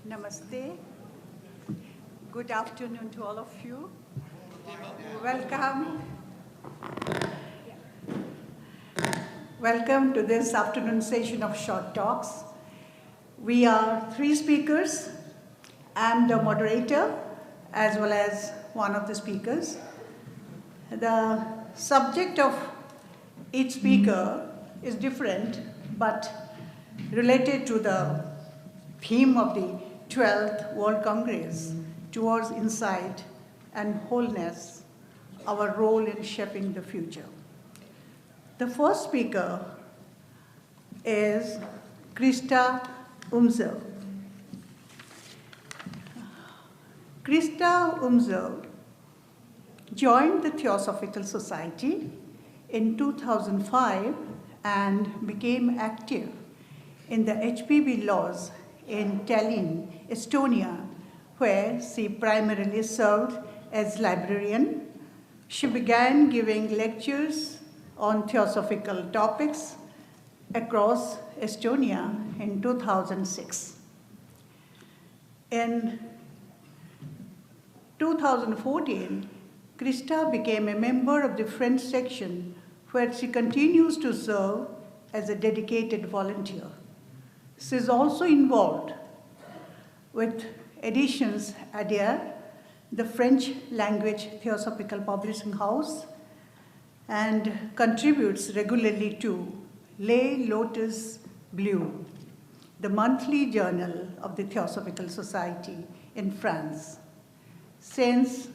Namaste. Good afternoon to all of you. Welcome. Welcome to this afternoon session of short talks. We are 3 speakers. I'm the moderator as well as one of the speakers. The subject of each speaker is different but related to the theme of the 12th World Congress towards insight and wholeness, our role in shaping the future. The first speaker is Krista Umbjarv. Krista Umbjarv joined the Theosophical Society in 2005 and became active in the HPB laws in Tallinn, Estonia, where she primarily served as librarian. She began giving lectures on theosophical topics across Estonia in 2006. In 2014, Krista became a member of the French section, where she continues to serve as a dedicated volunteer. She is also involved with Editions Adia, the French language theosophical publishing house, and contributes regularly to Les Lotus Bleu, the monthly journal of the Theosophical Society in France. Since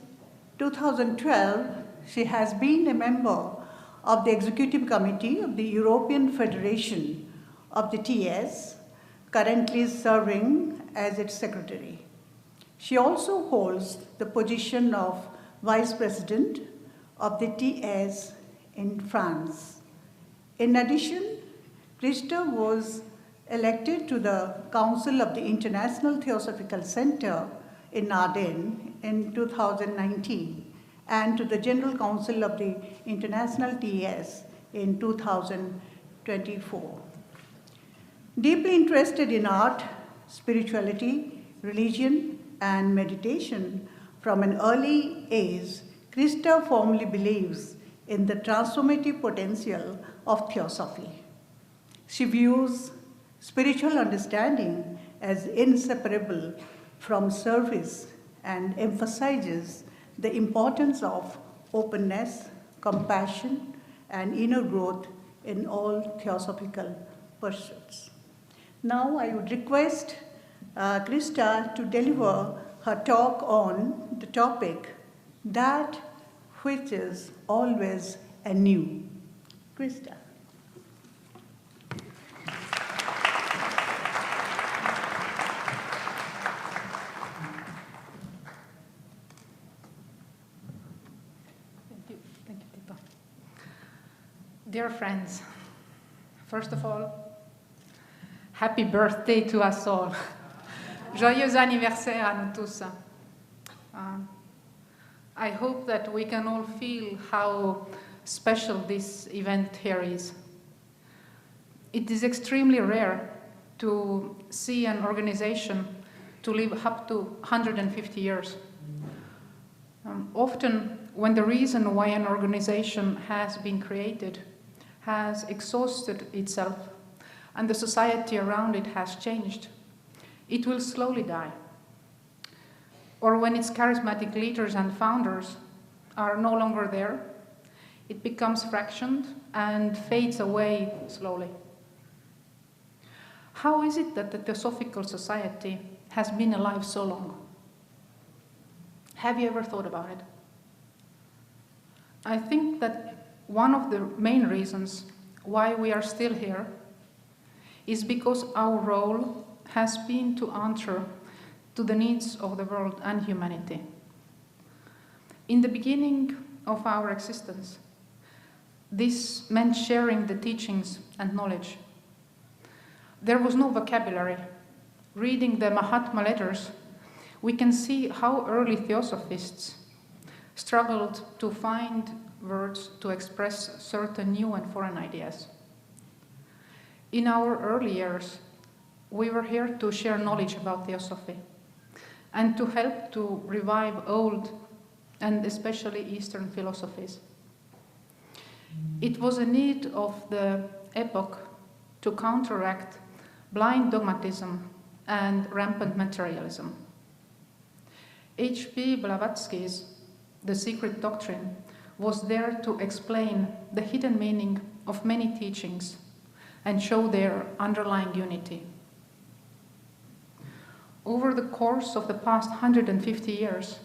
2012, she has been a member of the Executive Committee of the European Federation of the TS, currently serving as its secretary. She also holds the position of Vice President of the TS in France. In addition, Krista was elected to the Council of the International Theosophical Center in Ardennes in 2019 and to the General Council of the International TS in 2024. Deeply interested in art, spirituality, religion, and meditation from an early age, Krista firmly believes in the transformative potential of theosophy. She views spiritual understanding as inseparable from service and emphasizes the importance of openness, compassion, and inner growth in all theosophical pursuits. Now I would request Krista to deliver her talk on the topic, that which is always anew. Krista. Thank you, Deepa. Dear friends, first of all, happy birthday to us all. Joyeux anniversaire à nous tous. I hope that we can all feel how special this event here is. It is extremely rare to see an organization to live up to 150 years. Often, when the reason why an organization has been created has exhausted itself and the society around it has changed, it will slowly die. Or when its charismatic leaders and founders are no longer there, it becomes fractioned and fades away slowly. How is it that the Theosophical Society has been alive so long? Have you ever thought about it? I think that one of the main reasons why we are still here is because our role has been to answer to the needs of the world and humanity. In the beginning of our existence, this meant sharing the teachings and knowledge. There was no vocabulary. Reading the Mahatma letters, we can see how early theosophists struggled to find words to express certain new and foreign ideas. In our early years, we were here to share knowledge about Theosophy and to help to revive old and especially Eastern philosophies. It was a need of the epoch to counteract blind dogmatism and rampant materialism. H.P. Blavatsky's The Secret Doctrine was there to explain the hidden meaning of many teachings and show their underlying unity. Over the course of the past 150 years,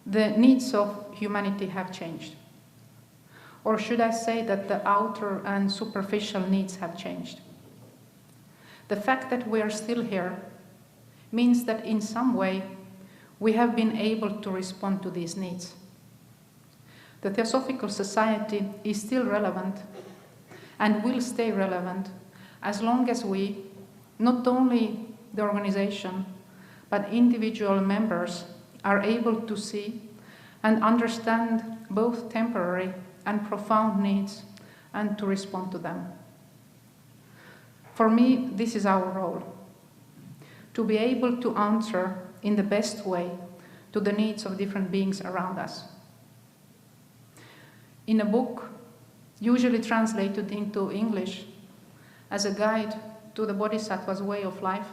the needs of humanity have changed. Or should I say that the outer and superficial needs have changed? The fact that we are still here means that in some way we have been able to respond to these needs. The Theosophical Society is still relevant and will stay relevant as long as we, not only the organization, but individual members are able to see and understand both temporary and profound needs and to respond to them. For me, this is our role, to be able to answer in the best way to the needs of different beings around us. In a book, usually translated into English as a guide to the Bodhisattva's way of life,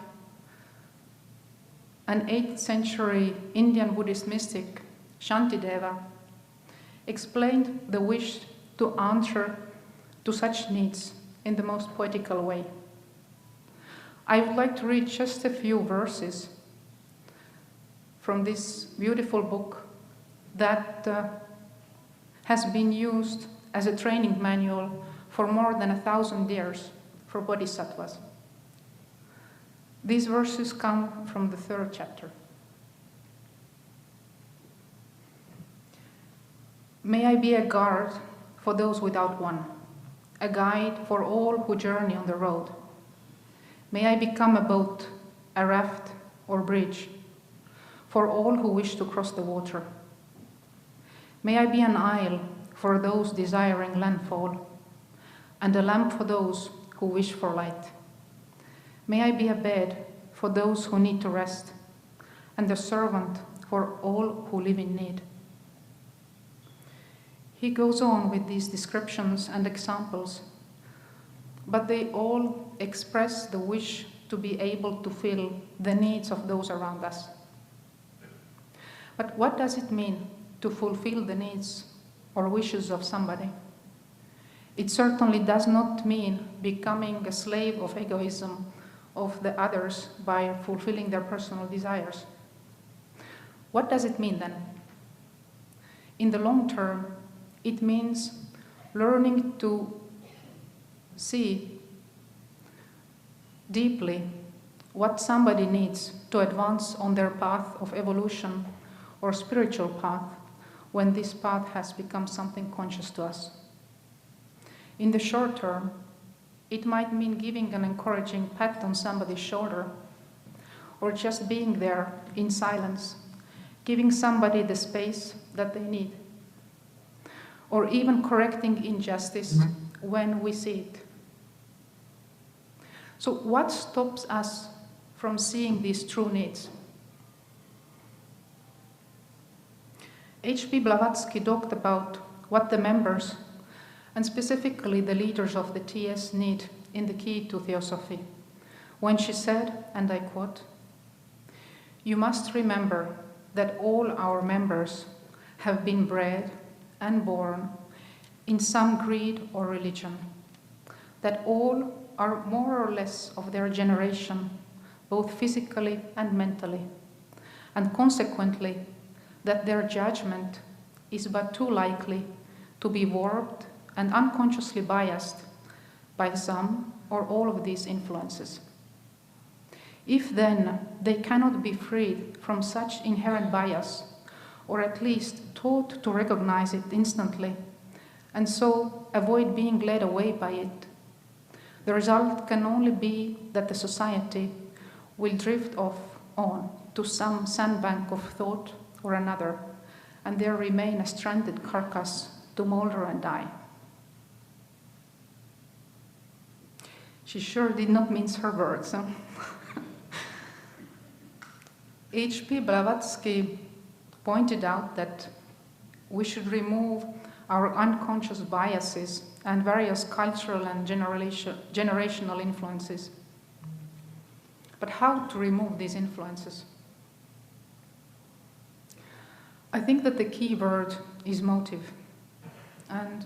an 8th century Indian Buddhist mystic, Shantideva, explained the wish to answer to such needs in the most poetical way. I would like to read just a few verses from this beautiful book that has been used as a training manual for more than 1,000 years for bodhisattvas. These verses come from the 3rd chapter. May I be a guard for those without one, a guide for all who journey on the road. May I become a boat, a raft, or bridge for all who wish to cross the water. May I be an isle for those desiring landfall, and a lamp for those who wish for light. May I be a bed for those who need to rest, and a servant for all who live in need. He goes on with these descriptions and examples, but they all express the wish to be able to fill the needs of those around us. But what does it mean to fulfill the needs or wishes of somebody? It certainly does not mean becoming a slave of egoism of the others by fulfilling their personal desires. What does it mean then? In the long term, it means learning to see deeply what somebody needs to advance on their path of evolution or spiritual path when this path has become something conscious to us. In the short term, it might mean giving an encouraging pat on somebody's shoulder, or just being there in silence, giving somebody the space that they need, or even correcting injustice when we see it. So what stops us from seeing these true needs? H.P. Blavatsky talked about what the members, and specifically the leaders of the TS, need in the key to Theosophy, when she said, and I quote, "You must remember that all our members have been bred and born in some creed or religion, that all are more or less of their generation, both physically and mentally, and consequently that their judgment is but too likely to be warped and unconsciously biased by some or all of these influences. If then they cannot be freed from such inherent bias, or at least taught to recognize it instantly, and so avoid being led away by it, the result can only be that the society will drift off on to some sandbank of thought or another, and there remain a stranded carcass to molder and die." She sure did not mince her words. Huh? H.P. Blavatsky pointed out that we should remove our unconscious biases and various cultural and generational influences. But how to remove these influences? I think that the key word is motive. And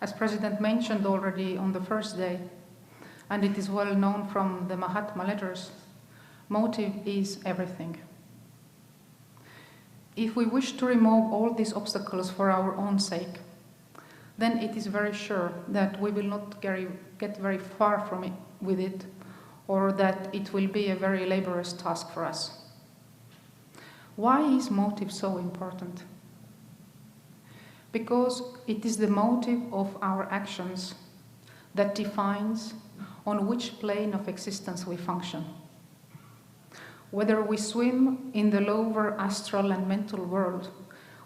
as President mentioned already on the first day, and it is well known from the Mahatma letters, motive is everything. If we wish to remove all these obstacles for our own sake, then it is very sure that we will not get very far from it with it, or that it will be a very laborious task for us. Why is motive so important? Because it is the motive of our actions that defines on which plane of existence we function. Whether we swim in the lower astral and mental world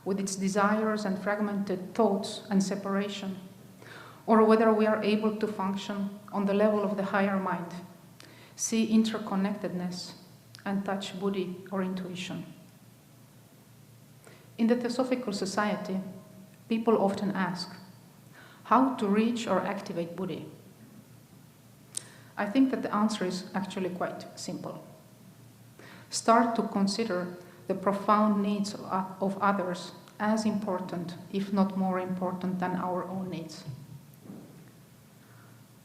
with its desires and fragmented thoughts and separation, or whether we are able to function on the level of the higher mind, see interconnectedness, and touch buddhi or intuition. In the Theosophical Society, people often ask, how to reach or activate buddhi? I think that the answer is actually quite simple. Start to consider the profound needs of others as important, if not more important, than our own needs.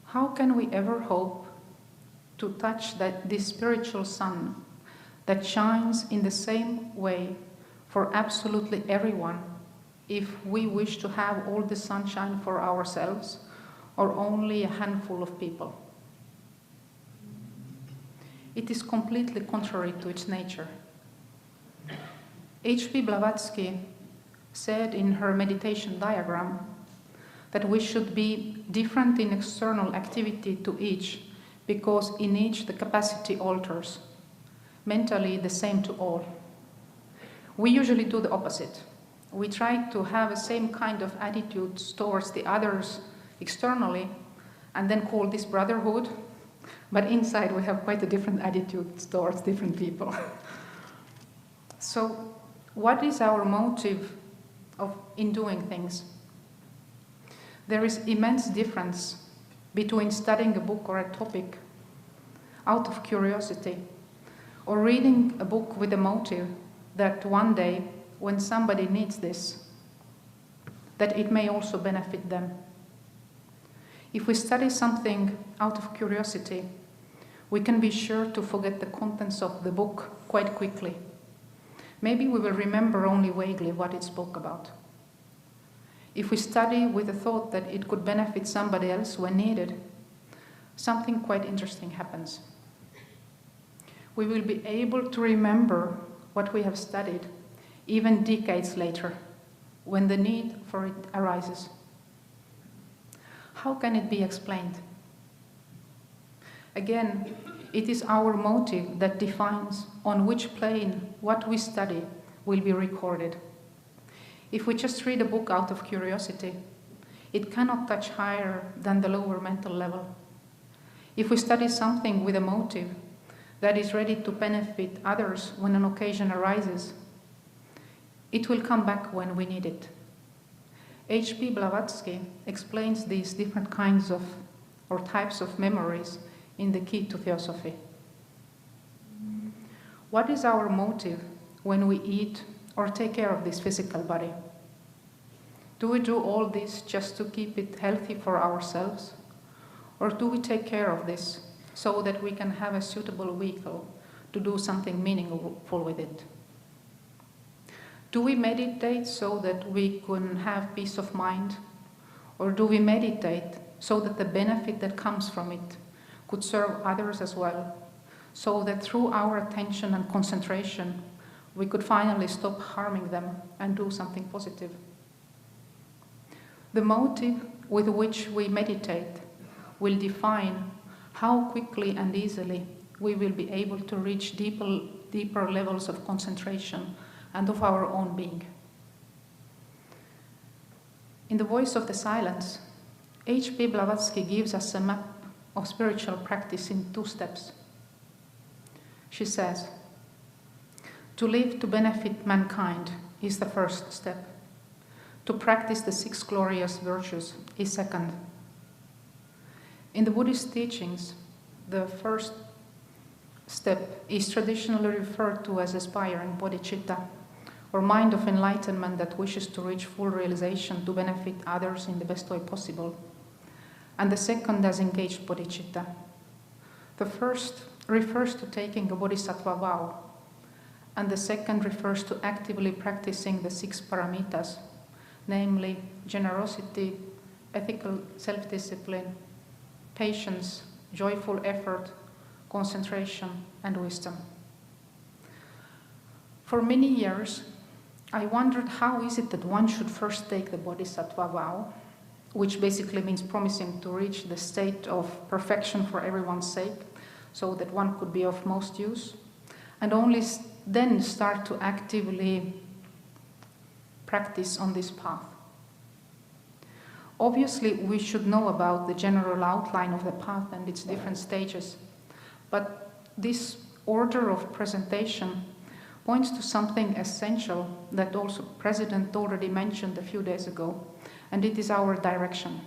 How can we ever hope to touch this spiritual sun that shines in the same way for absolutely everyone if we wish to have all the sunshine for ourselves or only a handful of people? It is completely contrary to its nature. H.P. Blavatsky said in her meditation diagram that we should be different in external activity to each, because in each the capacity alters, mentally the same to all. We usually do the opposite. We try to have the same kind of attitudes towards the others externally and then call this brotherhood, but inside we have quite a different attitude towards different people. So what is our motive in doing things? There is immense difference between studying a book or a topic out of curiosity or reading a book with a motive that one day when somebody needs this, that it may also benefit them. If we study something out of curiosity, we can be sure to forget the contents of the book quite quickly. Maybe we will remember only vaguely what it spoke about. If we study with the thought that it could benefit somebody else when needed, something quite interesting happens. We will be able to remember what we have studied even decades later, when the need for it arises. How can it be explained? Again, it is our motive that defines on which plane what we study will be recorded. If we just read a book out of curiosity, it cannot touch higher than the lower mental level. If we study something with a motive that is ready to benefit others when an occasion arises, it will come back when we need it. H.P. Blavatsky explains these different kinds of or types of memories in the Key to Theosophy. What is our motive when we eat or take care of this physical body? Do we do all this just to keep it healthy for ourselves? Or do we take care of this so that we can have a suitable vehicle to do something meaningful with it? Do we meditate so that we can have peace of mind? Or do we meditate so that the benefit that comes from it could serve others as well, so that through our attention and concentration, we could finally stop harming them and do something positive? The motive with which we meditate will define how quickly and easily we will be able to reach deeper levels of concentration and of our own being. In The Voice of the Silence, H.P. Blavatsky gives us a map of spiritual practice in 2 steps. She says, to live to benefit mankind is the first step. To practice the 6 glorious virtues is second. In the Buddhist teachings, the first step is traditionally referred to as aspiring bodhicitta, or mind of enlightenment that wishes to reach full realization to benefit others in the best way possible. And the second as engaged bodhicitta. The first refers to taking a bodhisattva vow, and the second refers to actively practicing the 6 paramitas, namely generosity, ethical self-discipline, patience, joyful effort, concentration, and wisdom. For many years, I wondered how is it that one should first take the bodhisattva vow, which basically means promising to reach the state of perfection for everyone's sake, so that one could be of most use, and only then start to actively practice on this path. Obviously, we should know about the general outline of the path and its different stages, but this order of presentation points to something essential that also President already mentioned a few days ago, and it is our direction.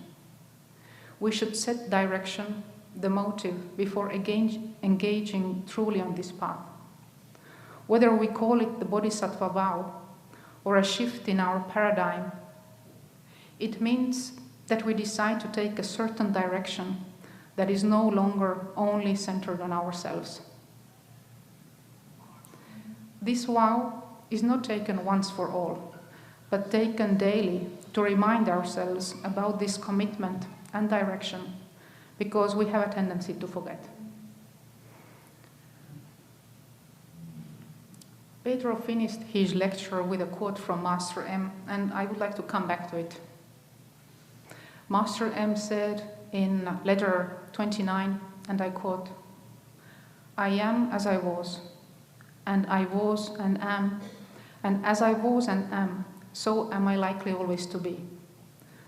We should set direction, the motive, before engaging truly on this path. Whether we call it the bodhisattva vow or a shift in our paradigm, it means that we decide to take a certain direction that is no longer only centered on ourselves. This vow is not taken once for all, but taken daily to remind ourselves about this commitment and direction, because we have a tendency to forget. Pedro finished his lecture with a quote from Master M, and I would like to come back to it. Master M said in letter 29, and I quote, "I am as I was and am, and as I was and am, so am I likely always to be,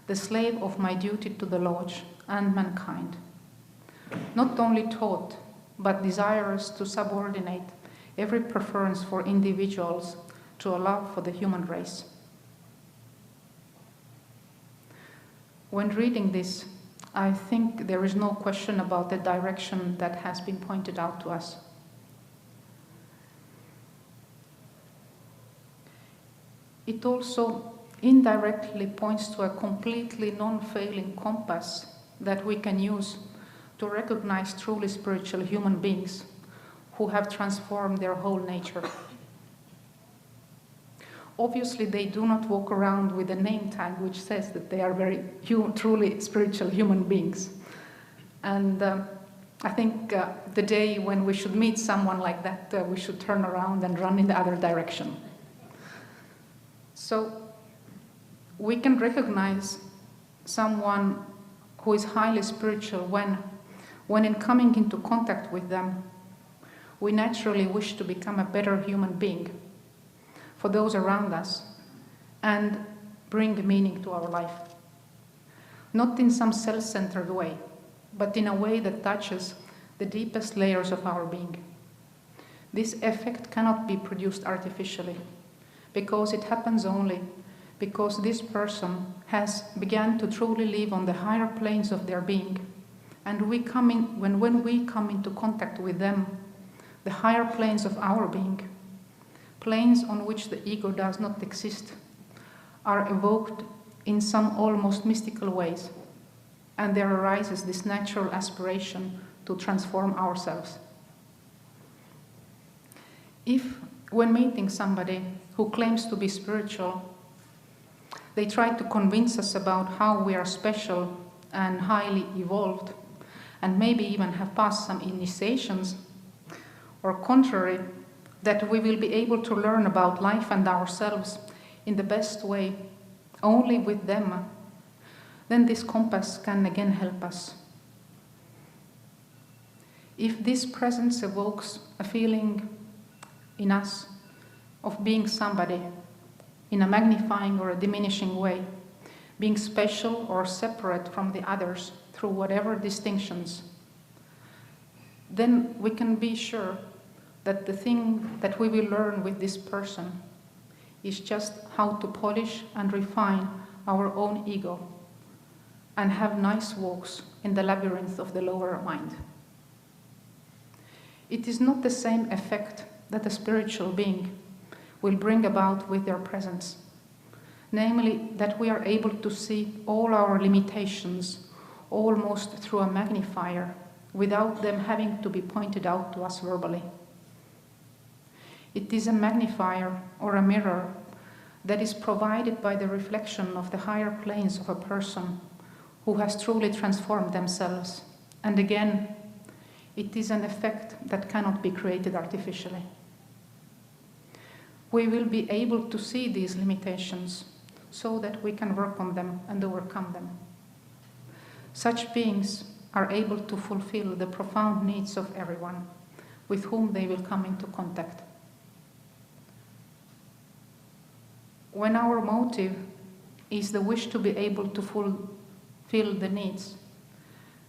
the slave of my duty to the Lodge and mankind, not only taught, but desirous to subordinate every preference for individuals to a love for the human race." When reading this, I think there is no question about the direction that has been pointed out to us. It also indirectly points to a completely non-failing compass that we can use to recognize truly spiritual human beings who have transformed their whole nature. Obviously, they do not walk around with a name tag which says that they are very truly spiritual human beings. And I think the day when we should meet someone like that, we should turn around and run in the other direction. So we can recognize someone who is highly spiritual when in coming into contact with them, we naturally wish to become a better human being for those around us and bring meaning to our life. Not in some self-centered way, but in a way that touches the deepest layers of our being. This effect cannot be produced artificially, because it happens only because this person has begun to truly live on the higher planes of their being. And when we come into contact with them, the higher planes of our being, planes on which the ego does not exist, are evoked in some almost mystical ways, and there arises this natural aspiration to transform ourselves. If, when meeting somebody who claims to be spiritual, they try to convince us about how we are special and highly evolved, and maybe even have passed some initiations, or contrary, that we will be able to learn about life and ourselves in the best way only with them, then this compass can again help us. If this presence evokes a feeling in us of being somebody in a magnifying or a diminishing way, being special or separate from the others through whatever distinctions, then we can be sure that the thing that we will learn with this person is just how to polish and refine our own ego and have nice walks in the labyrinth of the lower mind. It is not the same effect that a spiritual being will bring about with their presence, namely that we are able to see all our limitations almost through a magnifier without them having to be pointed out to us verbally. It is a magnifier or a mirror that is provided by the reflection of the higher planes of a person who has truly transformed themselves. And again, it is an effect that cannot be created artificially. We will be able to see these limitations so that we can work on them and overcome them. Such beings are able to fulfill the profound needs of everyone with whom they will come into contact. When our motive is the wish to be able to fulfill the needs,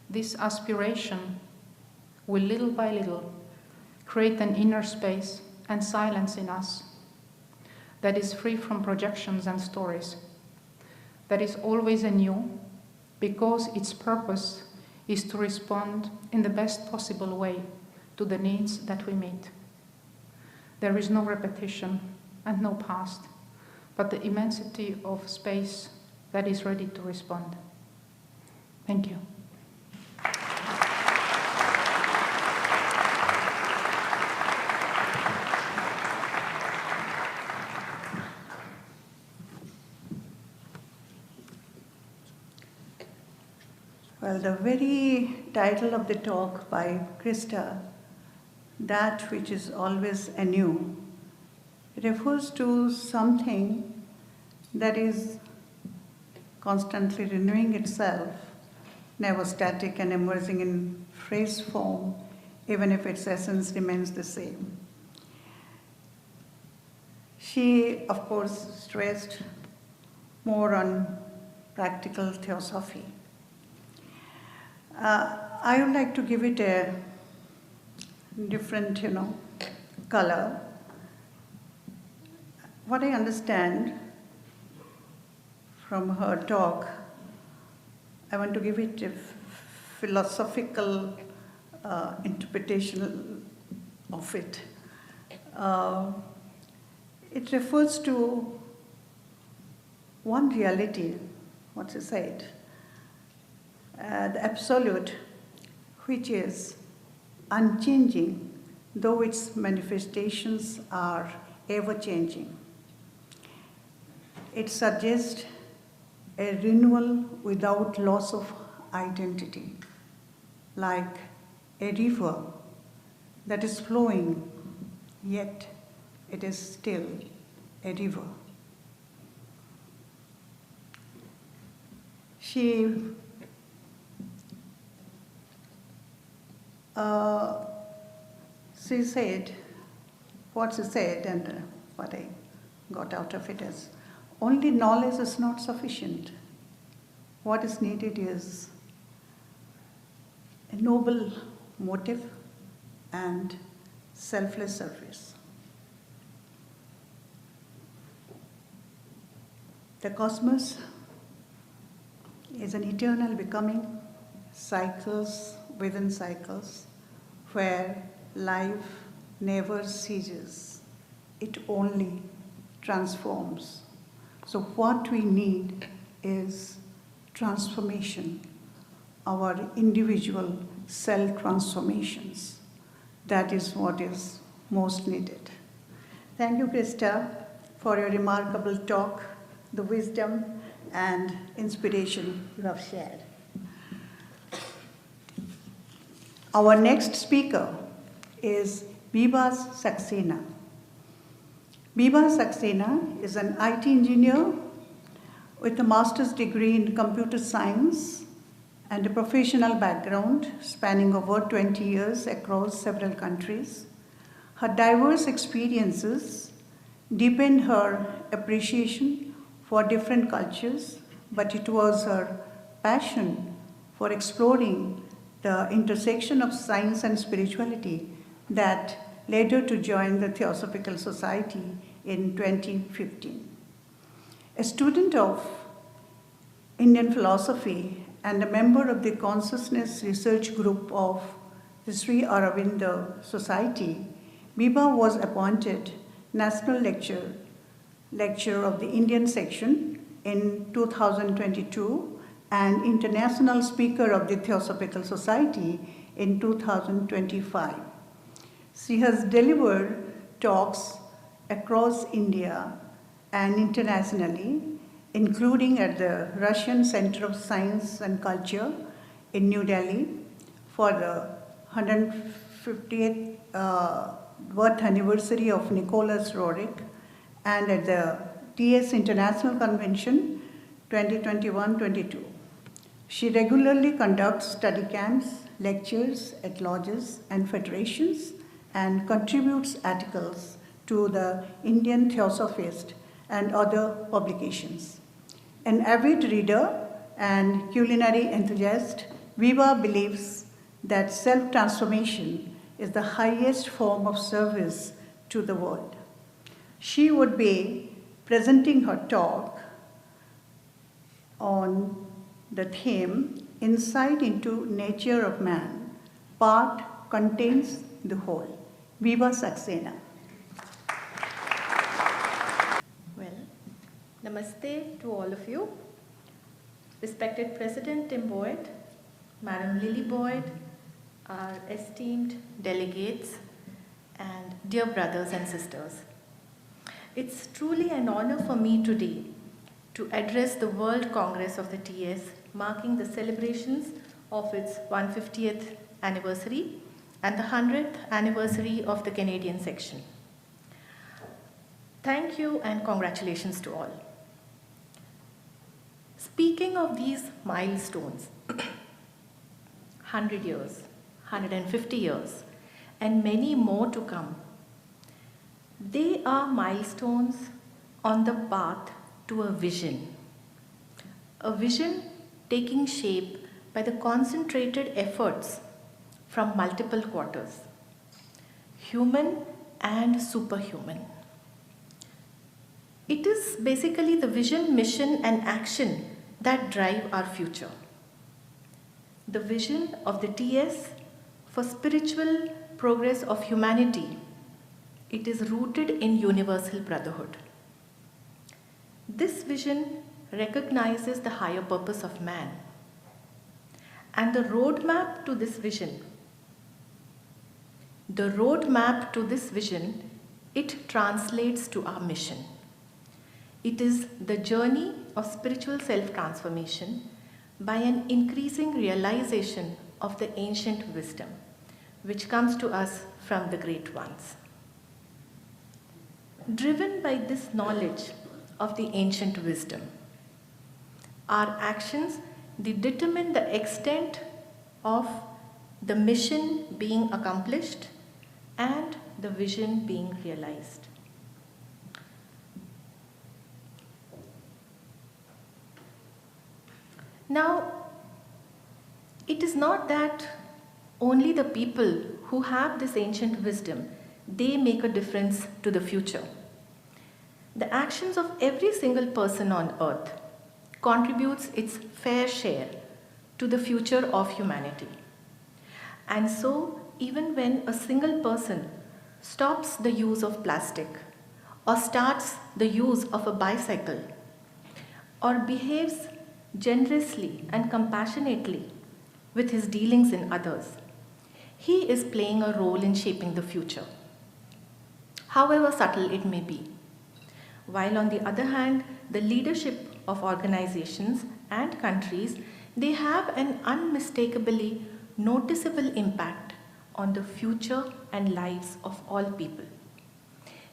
this aspiration will little by little create an inner space and silence in us that is free from projections and stories, that is always anew because its purpose is to respond in the best possible way to the needs that we meet. There is no repetition and no past, but the immensity of space that is ready to respond. Thank you. Well, the very title of the talk by Krista, that which is always anew, refers to something that is constantly renewing itself, never static and emerging in phrase form, even if its essence remains the same. She, of course, stressed more on practical theosophy. I would like to give it a different, color. What I understand from her talk, I want to give it a philosophical interpretation of it. It refers to one reality, what she said, the absolute, which is unchanging, though its manifestations are ever-changing. It suggests a renewal without loss of identity, like a river that is flowing, yet it is still a river. She said, what she said and what I got out of it is, only knowledge is not sufficient. What is needed is a noble motive and selfless service. The cosmos is an eternal becoming, cycles within cycles, where life never ceases. It only transforms. So what we need is transformation, our individual self-transformations. That is what is most needed. Thank you, Krista, for your remarkable talk, the wisdom and inspiration you have shared. Our next speaker is Vibha Saksena. Vibha Saksena is an IT engineer with a master's degree in computer science and a professional background spanning over 20 years across several countries. Her diverse experiences deepened her appreciation for different cultures, but it was her passion for exploring the intersection of science and spirituality, that led her to join the Theosophical Society in 2015. A student of Indian philosophy and a member of the Consciousness Research Group of the Sri Aurobindo Society, Vibha was appointed National Lecturer of the Indian Section in 2022 and International Speaker of the Theosophical Society in 2025. She has delivered talks across India and internationally, including at the Russian Center of Science and Culture in New Delhi for the 150th birth anniversary of Nicholas Roerich, and at the TS International Convention 2021-22. She regularly conducts study camps, lectures at lodges and federations, and contributes articles to the Indian Theosophist and other publications. An avid reader and culinary enthusiast, Vibha believes that self-transformation is the highest form of service to the world. She would be presenting her talk on the theme, Insight into Nature of Man, Part Contains the Whole. Vibha Saksena. Well, namaste to all of you. Respected President Tim Boyd, Madam Lily Boyd, our esteemed delegates, and dear brothers and sisters. It's truly an honor for me today to address the World Congress of the TS, marking the celebrations of its 150th anniversary and the 100th anniversary of the Canadian section. Thank you and congratulations to all. Speaking of these milestones, 100 years, 150 years, and many more to come, they are milestones on the path to a vision taking shape by the concentrated efforts from multiple quarters, human and superhuman. It is basically the vision, mission, and action that drive our future. The vision of the TS for spiritual progress of humanity, it is rooted in universal brotherhood. This vision recognizes the higher purpose of man, and the roadmap to this vision, it translates to our mission. It is the journey of spiritual self-transformation by an increasing realization of the ancient wisdom, which comes to us from the great ones. Driven by this knowledge of the ancient wisdom, our actions, they determine the extent of the mission being accomplished and the vision being realized. Now, it is not that only the people who have this ancient wisdom, they make a difference to the future. The actions of every single person on earth contributes its fair share to the future of humanity. And so, even when a single person stops the use of plastic, or starts the use of a bicycle, or behaves generously and compassionately with his dealings in others, he is playing a role in shaping the future, however subtle it may be. While on the other hand, the leadership of organizations and countries, they have an unmistakably noticeable impact on the future and lives of all people.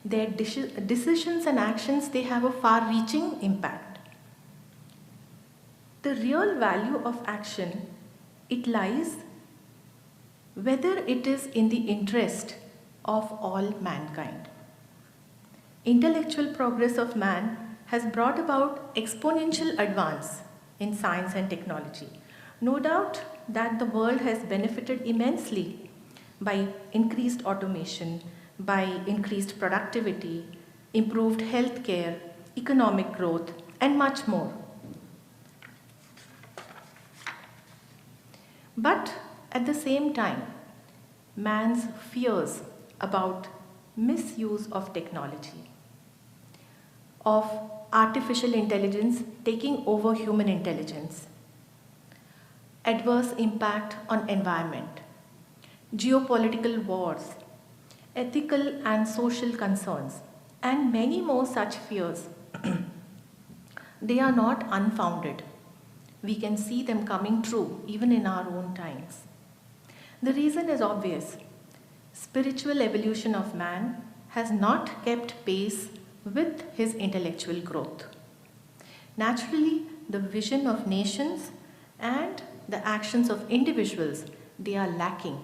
Their decisions and actions, they have a far-reaching impact. The real value of action, it lies whether it is in the interest of all mankind. Intellectual progress of man has brought about exponential advance in science and technology, No doubt that the world has benefited immensely by increased automation, by increased productivity, improved healthcare, economic growth, and much more. But at the same time, man's fears about misuse of technology, of artificial intelligence taking over human intelligence, adverse impact on environment, geopolitical wars, ethical and social concerns, and many more such fears, they are not unfounded. We can see them coming true even in our own times. The reason is obvious. Spiritual evolution of man has not kept pace with his intellectual growth. Naturally, the vision of nations and the actions of individuals, they are lacking.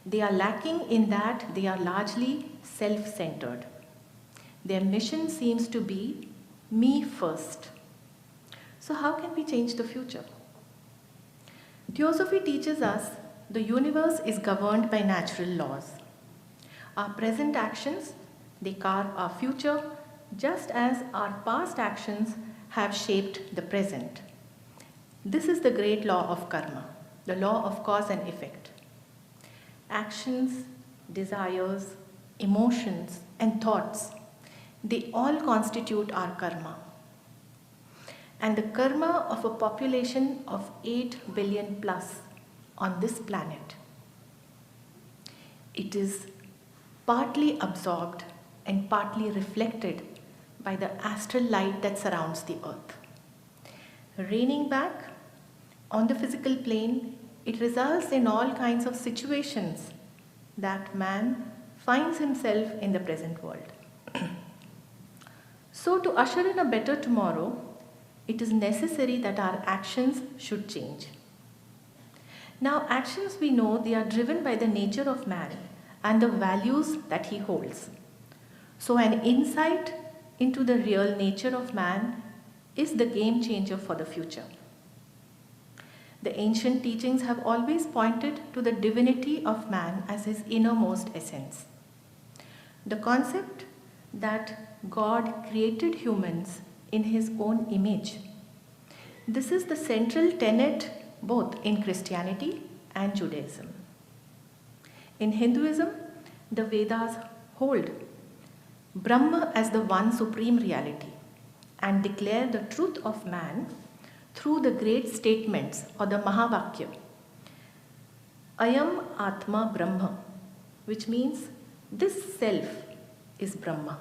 They are lacking in that they are largely self-centered. Their mission seems to be me first. So how can we change the future? Theosophy teaches us the universe is governed by natural laws. Our present actions, they carve our future just as our past actions have shaped the present. This is the great law of karma, the law of cause and effect. Actions, desires, emotions, and thoughts, they all constitute our karma. And the karma of a population of 8 billion plus on this planet, it is partly absorbed and partly reflected by the astral light that surrounds the earth. Raining back on the physical plane, it results in all kinds of situations that man finds himself in the present world. So to usher in a better tomorrow, it is necessary that our actions should change. Now, actions, we know, they are driven by the nature of man and the values that he holds. So an insight into the real nature of man is the game changer for the future. The ancient teachings have always pointed to the divinity of man as his innermost essence. The concept that God created humans in his own image. This is the central tenet both in Christianity and Judaism. In Hinduism, the Vedas hold Brahma as the one supreme reality and declare the truth of man through the great statements or the Mahavakya. Ayam Atma Brahma, which means this self is Brahma.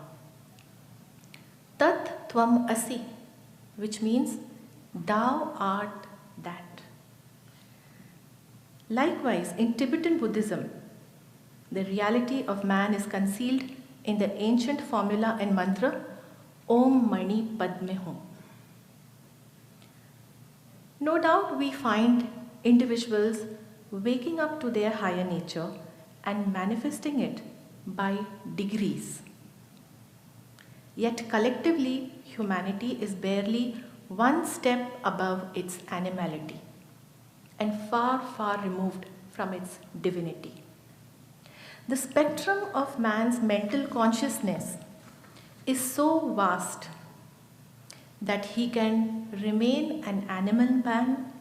Tat Tvam Asi, which means thou art that. Likewise, in Tibetan Buddhism, the reality of man is concealed in the ancient formula and mantra Om Mani Padme Hum. No doubt we find individuals waking up to their higher nature and manifesting it by degrees. Yet collectively, humanity is barely one step above its animality and far, far removed from its divinity. The spectrum of man's mental consciousness is so vast that he can remain an animal man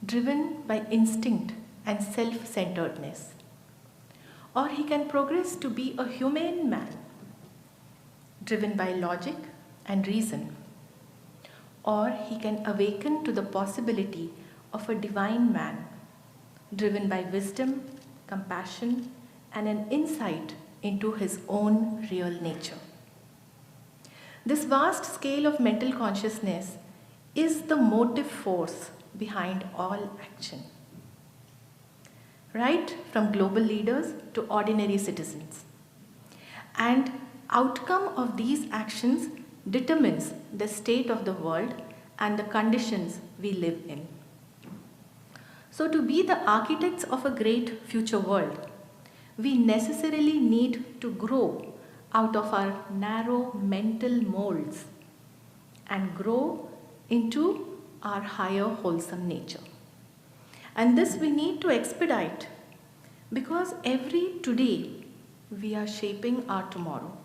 driven by instinct and self-centeredness, or he can progress to be a humane man driven by logic and reason, or he can awaken to the possibility of a divine man driven by wisdom, compassion, and an insight into his own real nature. This vast scale of mental consciousness is the motive force behind all action, right from global leaders to ordinary citizens. And outcome of these actions determines the state of the world and the conditions we live in. So to be the architects of a great future world, we necessarily need to grow out of our narrow mental molds and grow into our higher wholesome nature. And this we need to expedite because every today we are shaping our tomorrow.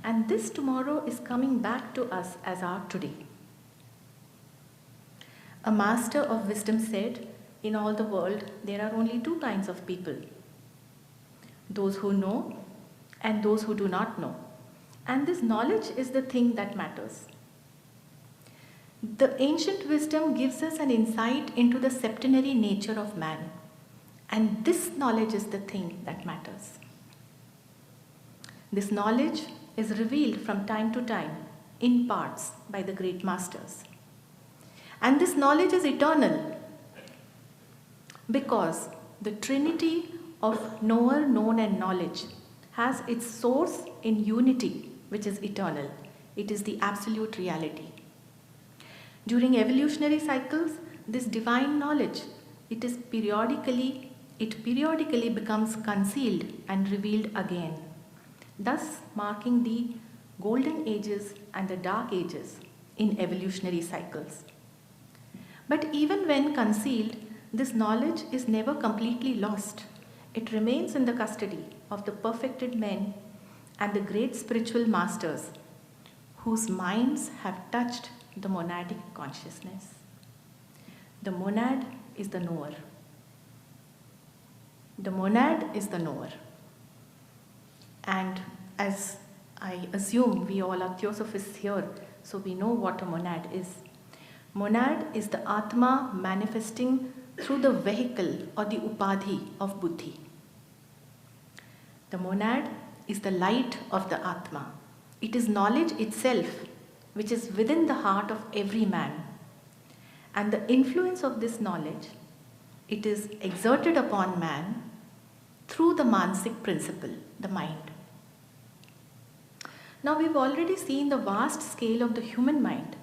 And this tomorrow is coming back to us as our today. A master of wisdom said, in all the world there are only two kinds of people. Those who know and those who do not know. And this knowledge is the thing that matters. The ancient wisdom gives us an insight into the septenary nature of man. And this knowledge is the thing that matters. This knowledge is revealed from time to time in parts by the great masters. And this knowledge is eternal because the trinity of knower, known and knowledge has its source in unity, which is eternal. It is the absolute reality. During evolutionary cycles, this divine knowledge, it periodically becomes concealed and revealed again, thus marking the golden ages and the dark ages in evolutionary cycles. But even when concealed, this knowledge is never completely lost. It remains in the custody of the perfected men and the great spiritual masters whose minds have touched the monadic consciousness. The monad is the knower. The monad is the knower. And as I assume we all are theosophists here, so we know what a monad is. Monad is the Atma manifesting through the vehicle or the upadhi of buddhi. The monad is the light of the Atma. It is knowledge itself, which is within the heart of every man. And the influence of this knowledge, it is exerted upon man through the mansic principle, the mind. Now we've already seen the vast scale of the human mind,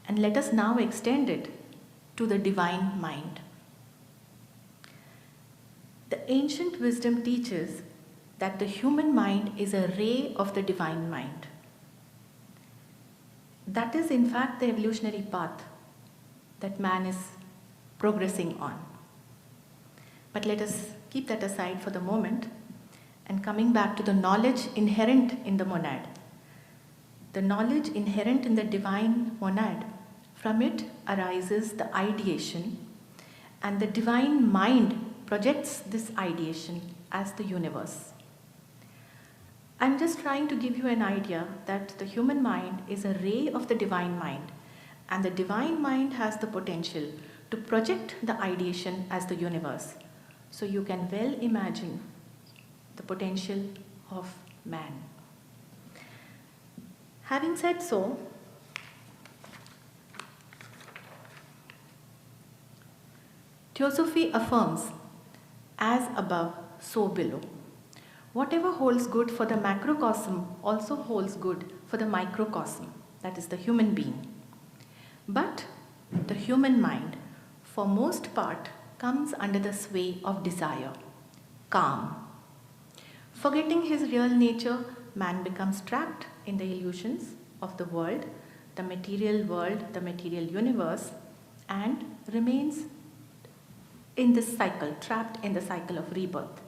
and let us now extend it to the divine mind. The ancient wisdom teaches that the human mind is a ray of the divine mind. That is in fact the evolutionary path that man is progressing on. But let us keep that aside for the moment and coming back to the knowledge inherent in the monad. The knowledge inherent in the divine monad, from it arises the ideation, and the divine mind projects this ideation as the universe. I'm just trying to give you an idea that the human mind is a ray of the divine mind, and the divine mind has the potential to project the ideation as the universe. So you can well imagine the potential of man. Having said so, Theosophy affirms, as above, so below. Whatever holds good for the macrocosm also holds good for the microcosm, that is the human being. But the human mind, for most part, comes under the sway of desire, calm. Forgetting his real nature, man becomes trapped in the illusions of the world, the material universe, and remains in this cycle, trapped in the cycle of rebirth.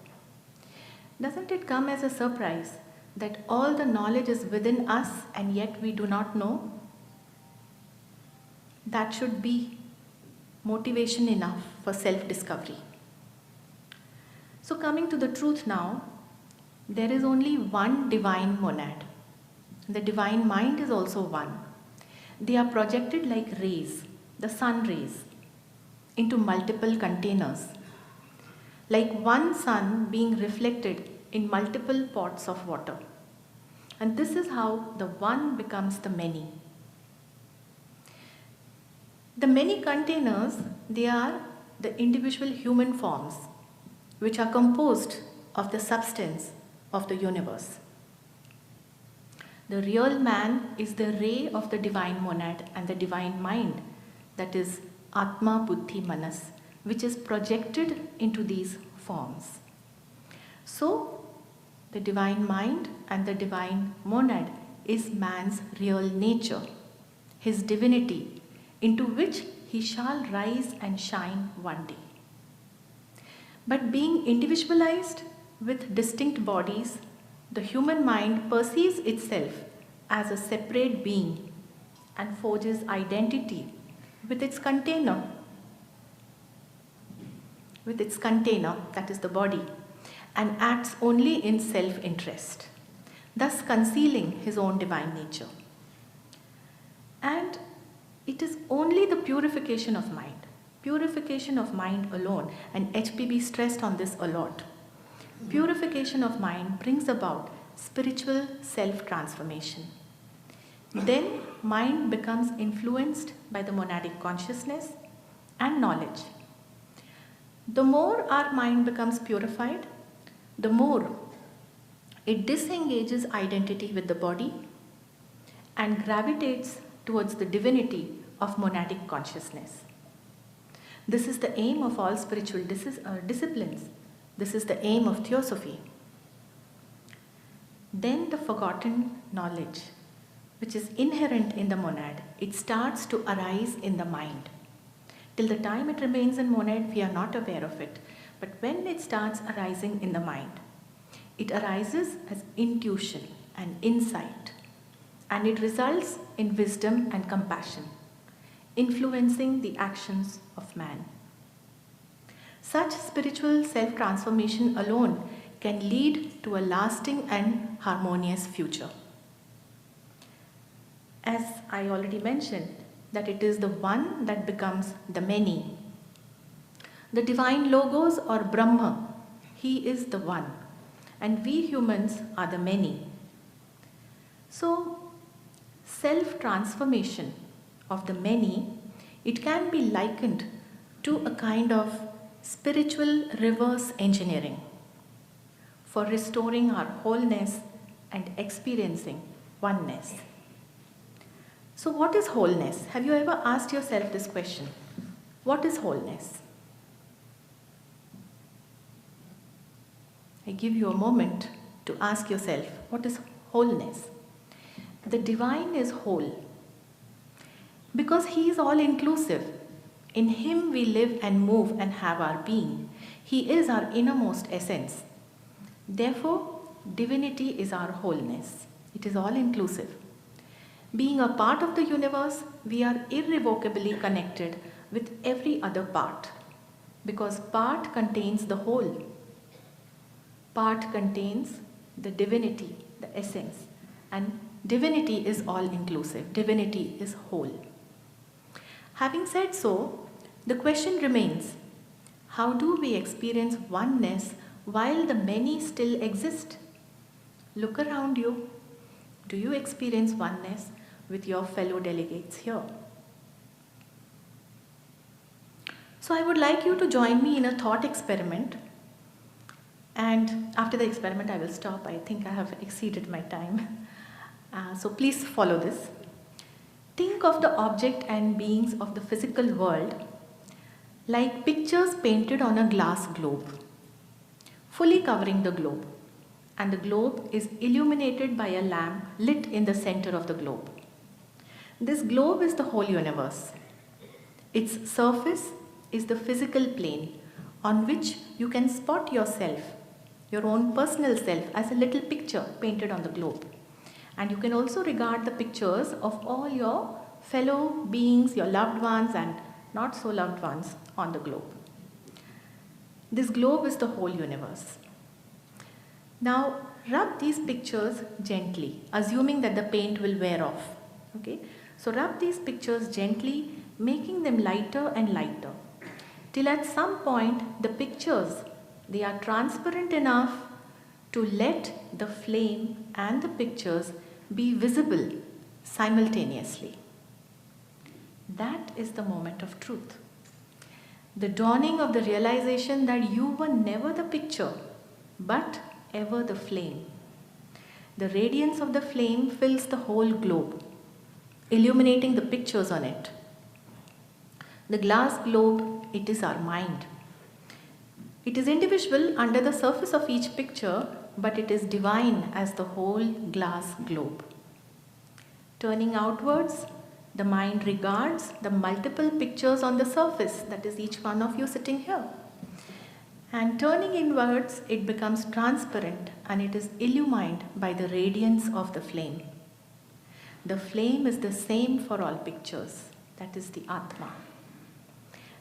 Doesn't it come as a surprise that all the knowledge is within us and yet we do not know? That should be motivation enough for self-discovery. So coming to the truth now, there is only one divine monad. The divine mind is also one. They are projected like rays, the sun rays, into multiple containers, like one sun being reflected in multiple pots of water. And this is how the one becomes the many. The many containers, they are the individual human forms, which are composed of the substance of the universe. The real man is the ray of the divine monad and the divine mind, that is Atma Buddhi Manas, which is projected into these forms. So, the divine mind and the divine monad is man's real nature, his divinity, into which he shall rise and shine one day. But being individualized with distinct bodies, the human mind perceives itself as a separate being and forges identity with its container, that is the body, and acts only in self-interest, thus concealing his own divine nature. And it is only the purification of mind alone, and HPB stressed on this a lot. Purification of mind brings about spiritual self-transformation. Then mind becomes influenced by the monadic consciousness and knowledge. The more our mind becomes purified, the more it disengages identity with the body and gravitates towards the divinity of monadic consciousness. This is the aim of all spiritual disciplines. This is the aim of theosophy. Then the forgotten knowledge, which is inherent in the monad, it starts to arise in the mind. Till the time it remains in monad, we are not aware of it. But when it starts arising in the mind, it arises as intuition and insight, and it results in wisdom and compassion, influencing the actions of man. Such spiritual self-transformation alone can lead to a lasting and harmonious future. As I already mentioned, that it is the one that becomes the many. The divine logos or Brahma, he is the one, and we humans are the many. So, self-transformation of the many, it can be likened to a kind of spiritual reverse engineering for restoring our wholeness and experiencing oneness. So what is wholeness? Have you ever asked yourself this question? What is wholeness? I give you a moment to ask yourself, what is wholeness? The divine is whole because he is all inclusive. In him we live and move and have our being. He is our innermost essence. Therefore, divinity is our wholeness. It is all inclusive. Being a part of the universe, we are irrevocably connected with every other part because part contains the whole. Part contains the divinity, the essence, and divinity is all inclusive. Divinity is whole. Having said so, the question remains, how do we experience oneness while the many still exist? Look around you. Do you experience oneness with your fellow delegates here? So I would like you to join me in a thought experiment. And after the experiment, I will stop. I think I have exceeded my time. So please follow this. Think of the object and beings of the physical world like pictures painted on a glass globe, fully covering the globe. And the globe is illuminated by a lamp lit in the center of the globe. This globe is the whole universe. Its surface is the physical plane on which you can spot yourself, your own personal self, as a little picture painted on the globe. And you can also regard the pictures of all your fellow beings, your loved ones and not so loved ones on the globe. This globe is the whole universe. Now rub these pictures gently, assuming that the paint will wear off. Okay? So rub these pictures gently, making them lighter and lighter, till at some point the pictures, they are transparent enough to let the flame and the pictures be visible simultaneously. That is the moment of truth. The dawning of the realization that you were never the picture, but ever the flame. The radiance of the flame fills the whole globe, illuminating the pictures on it. The glass globe, it is our mind. It is individual under the surface of each picture, but it is divine as the whole glass globe. Turning outwards, the mind regards the multiple pictures on the surface, that is each one of you sitting here. And turning inwards, it becomes transparent and it is illumined by the radiance of the flame. The flame is the same for all pictures, that is the Atma.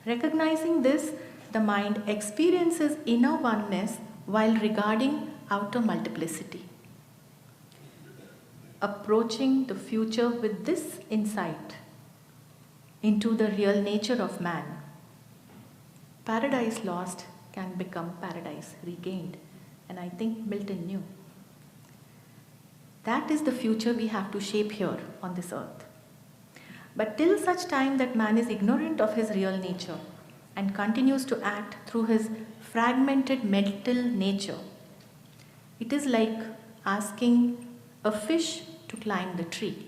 Recognizing this, the mind experiences inner oneness while regarding outer multiplicity. Approaching the future with this insight into the real nature of man, paradise lost can become paradise regained. And I think Milton knew. That is the future we have to shape here on this earth. But till such time that man is ignorant of his real nature and continues to act through his fragmented mental nature, it is like asking a fish to climb the tree.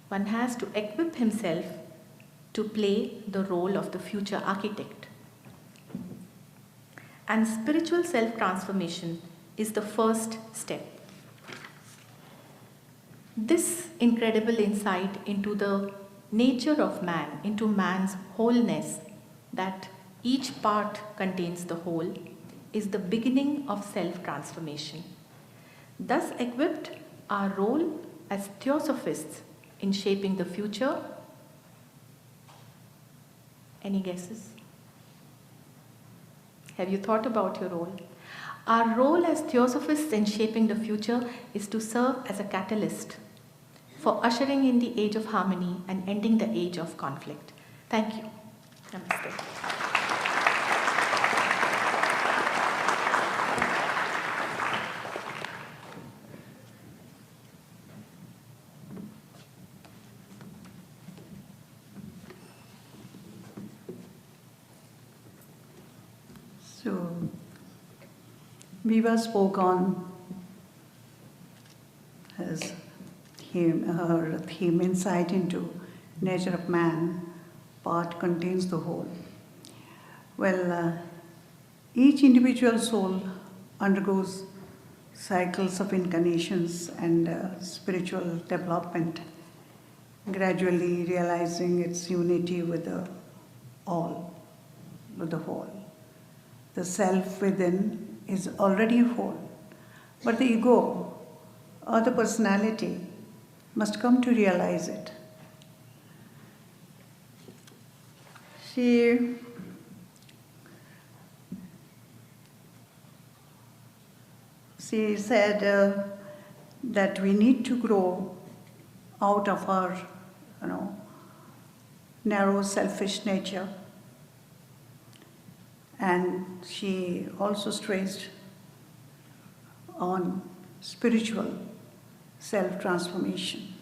One has to equip himself to play the role of the future architect. And spiritual self-transformation is the first step. This incredible insight into the nature of man, into man's wholeness, that each part contains the whole, is the beginning of self-transformation. Thus equipped, our role as theosophists in shaping the future. Any guesses? Have you thought about your role? Our role as theosophists in shaping the future is to serve as a catalyst for ushering in the age of harmony and ending the age of conflict. Thank you. Namaste. So, Vibha spoke on her theme, insight into nature of man, part contains the whole. Well, each individual soul undergoes cycles of incarnations and spiritual development, gradually realizing its unity with the all, with the whole. The self within is already whole, but the ego or the personality must come to realize it. She said that we need to grow out of our, narrow selfish nature. And she also stressed on spiritual self-transformation.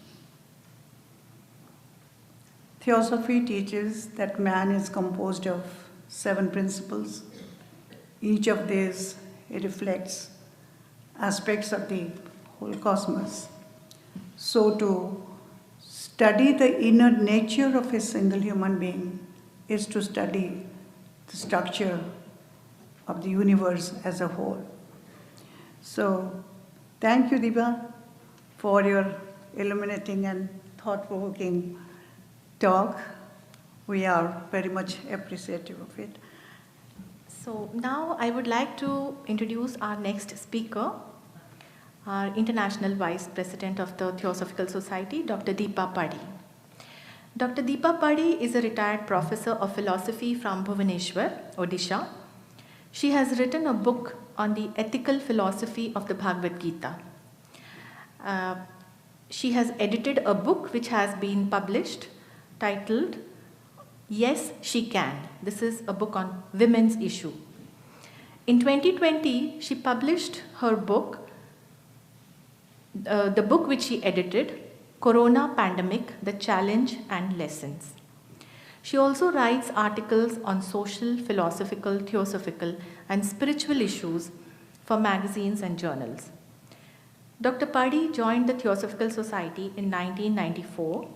Theosophy teaches that man is composed of 7 principles. Each of these reflects aspects of the whole cosmos. So to study the inner nature of a single human being is to study the structure of the universe as a whole. So, thank you, Deepa, for your illuminating and thought-provoking talk. We are very much appreciative of it. So now I would like to introduce our next speaker, our International Vice President of the Theosophical Society, Dr. Deepa Padhi. Dr. Deepa Padhi is a retired professor of philosophy from Bhubaneswar, Odisha. She has written a book on the ethical philosophy of the Bhagavad Gita. She has edited a book which has been published titled Yes, She Can. This is a book on women's issue. In 2020, she published her book, the book which she edited, Corona Pandemic, The Challenge and Lessons. She also writes articles on social, philosophical, theosophical, and spiritual issues for magazines and journals. Dr. Padhi joined the Theosophical Society in 1994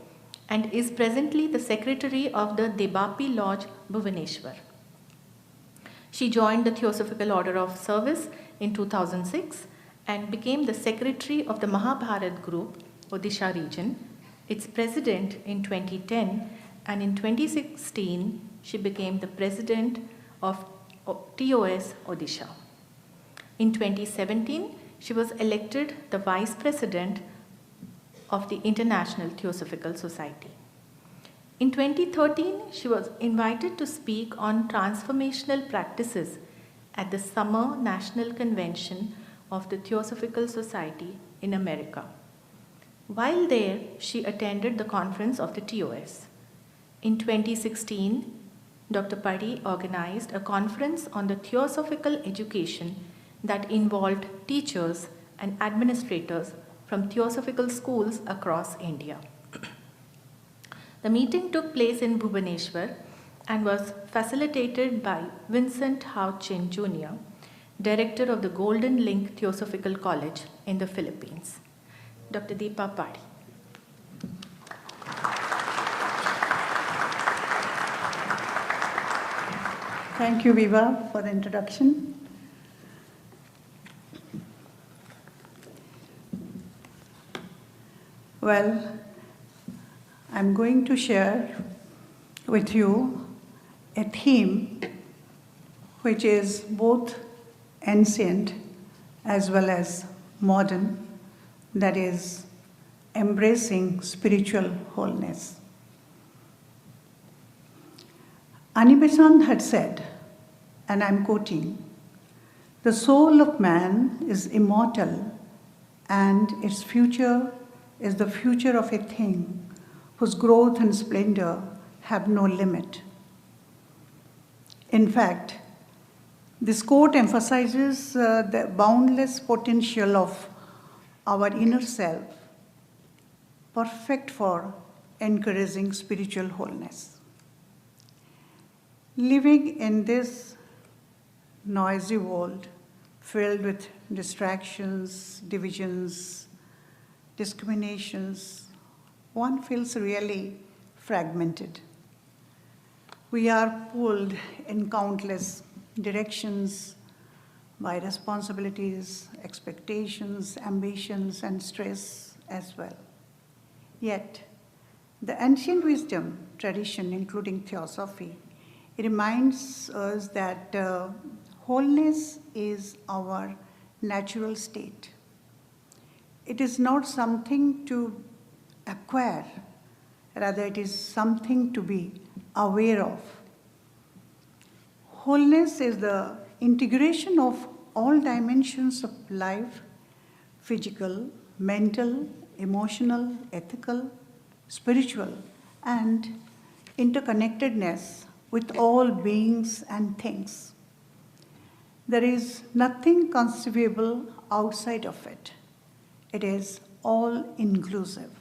and is presently the secretary of the Debapi Lodge, Bhubaneswar. She joined the Theosophical Order of Service in 2006 and became the secretary of the Mahabharat Group, Odisha region, its president in 2010, and in 2016 she became the president of TOS Odisha. In 2017, she was elected the vice president of the International Theosophical Society. In 2013, she was invited to speak on transformational practices at the Summer National Convention of the Theosophical Society in America. While there, she attended the conference of the TOS. In 2016, Dr. Pahi organized a conference on the theosophical education that involved teachers and administrators from theosophical schools across India. The meeting took place in Bhubaneswar and was facilitated by Vincent Hao Chin Jr., director of the Golden Link Theosophical College in the Philippines. Dr. Deepa Padhi. Thank you, Vibha, for the introduction. Well, I'm going to share with you a theme which is both ancient as well as modern, that is embracing spiritual wholeness. Anew had said, and I'm quoting, "The soul of man is immortal, and its future is the future of a thing whose growth and splendor have no limit." In fact, this quote emphasizes the boundless potential of our inner self, perfect for encouraging spiritual wholeness. Living in this noisy world filled with distractions, divisions, discriminations, one feels really fragmented. We are pulled in countless directions by responsibilities, expectations, ambitions, and stress as well. Yet, the ancient wisdom tradition, including theosophy, reminds us that wholeness is our natural state. It is not something to acquire, rather it is something to be aware of. Wholeness is the integration of all dimensions of life, physical, mental, emotional, ethical, spiritual, and interconnectedness with all beings and things. There is nothing conceivable outside of it. It is all inclusive.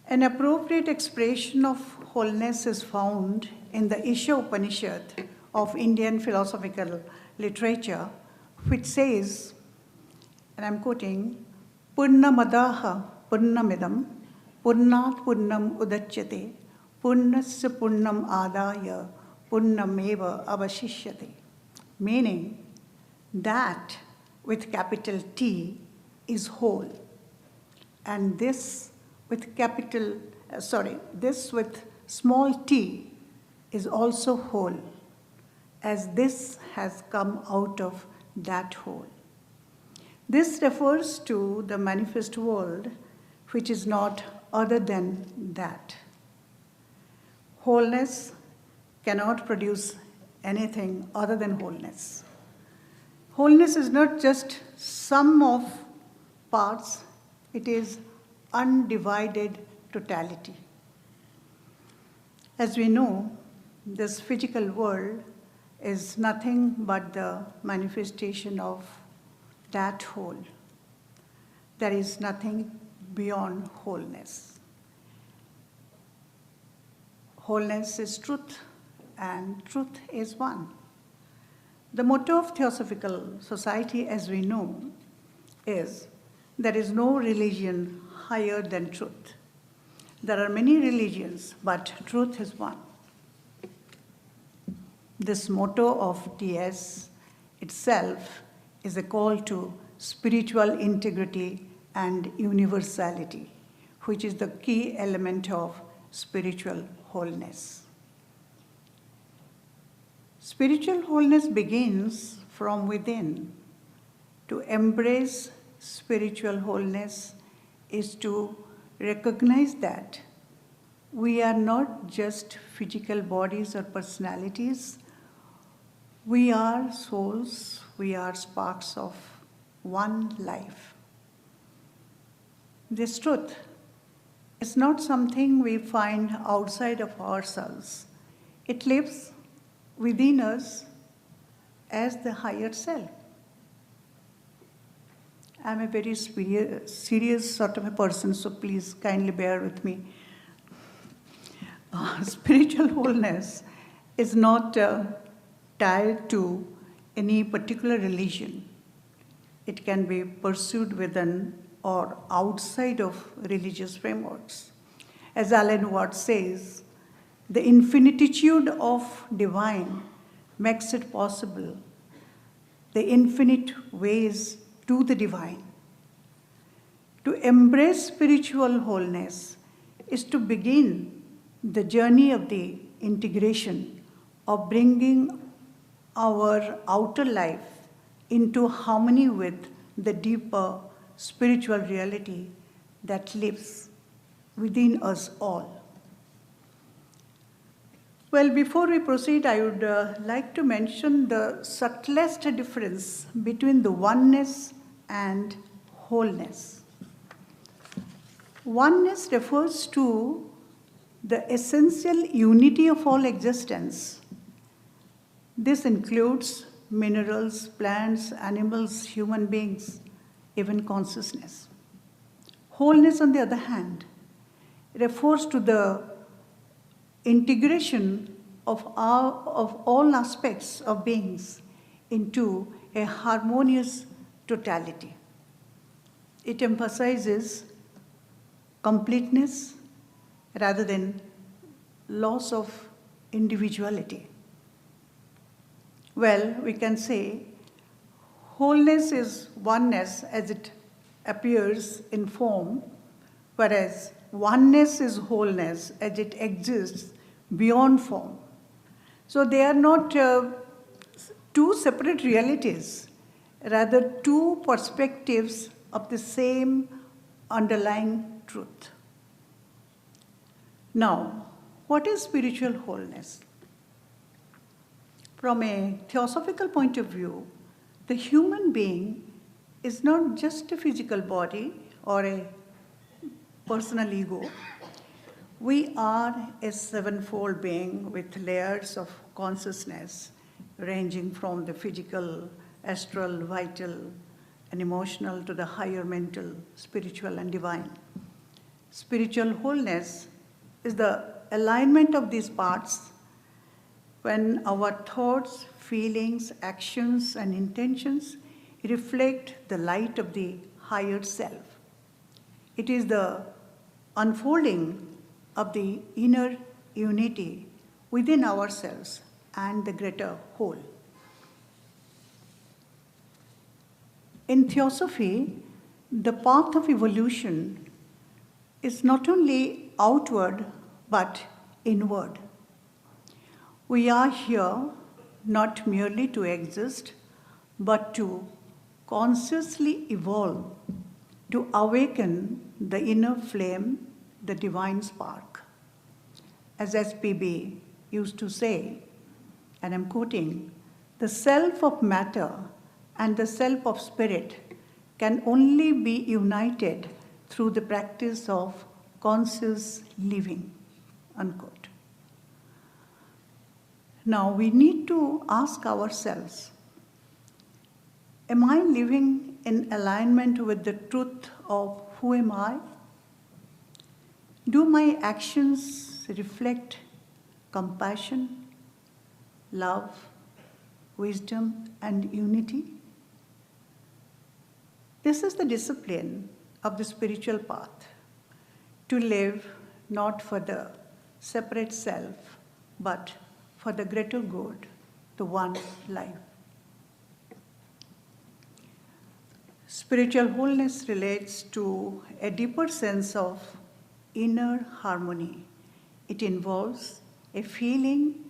An appropriate expression of wholeness is found in the Isha Upanishad of Indian philosophical literature, which says, and I'm quoting, "Purnamadaha purnamidam, purnat purnam udachyate, purnasya purnam adaya, purnameva avashishyate," meaning that with capital T is whole, and this with this with small t is also whole, as this has come out of that whole. This refers to the manifest world, which is not other than that. Wholeness cannot produce anything other than wholeness. Wholeness is not just sum of parts, it is undivided totality. As we know, this physical world is nothing but the manifestation of that whole. There is nothing beyond wholeness. Wholeness is truth, and truth is one. The motto of Theosophical Society, as we know, is there is no religion higher than truth. There are many religions, but truth is one. This motto of TS itself is a call to spiritual integrity and universality, which is the key element of spiritual wholeness. Spiritual wholeness begins from within. To embrace spiritual wholeness is to recognize that we are not just physical bodies or personalities. We are souls, we are sparks of one life. This truth is not something we find outside of ourselves. It lives within us as the higher self. I'm a very serious sort of a person, so please kindly bear with me. Spiritual wholeness is not tied to any particular religion. It can be pursued within or outside of religious frameworks. As Anew says, the infinitude of divine makes it possible, the infinite ways to the divine. To embrace spiritual wholeness is to begin the journey of the integration of bringing our outer life into harmony with the deeper spiritual reality that lives within us all. Well, before we proceed, I would like to mention the subtlest difference between the oneness and wholeness. Oneness refers to the essential unity of all existence. This includes minerals, plants, animals, human beings, even consciousness. Wholeness, on the other hand, refers to the integration of all aspects of beings into a harmonious totality. It emphasizes completeness rather than loss of individuality. Well, we can say wholeness is oneness as it appears in form, whereas oneness is wholeness as it exists beyond form. So they are not two separate realities, rather two perspectives of the same underlying truth. Now, what is spiritual wholeness? From a theosophical point of view, the human being is not just a physical body or a personal ego. We are a sevenfold being with layers of consciousness ranging from the physical, astral, vital, and emotional to the higher mental, spiritual, and divine. Spiritual wholeness is the alignment of these parts when our thoughts, feelings, actions, and intentions reflect the light of the higher self. It is the unfolding of the inner unity within ourselves and the greater whole. In theosophy, the path of evolution is not only outward but inward. We are here not merely to exist, but to consciously evolve, to awaken the inner flame, the divine spark. As SPB used to say, and I'm quoting, the self of matter and the self of spirit can only be united through the practice of conscious living, unquote. Now we need to ask ourselves, am I living in alignment with the truth of who am I? Do my actions reflect compassion, love, wisdom, and unity? This is the discipline of the spiritual path, to live not for the separate self, but for the greater good, the one life. Spiritual wholeness relates to a deeper sense of inner harmony. It involves a feeling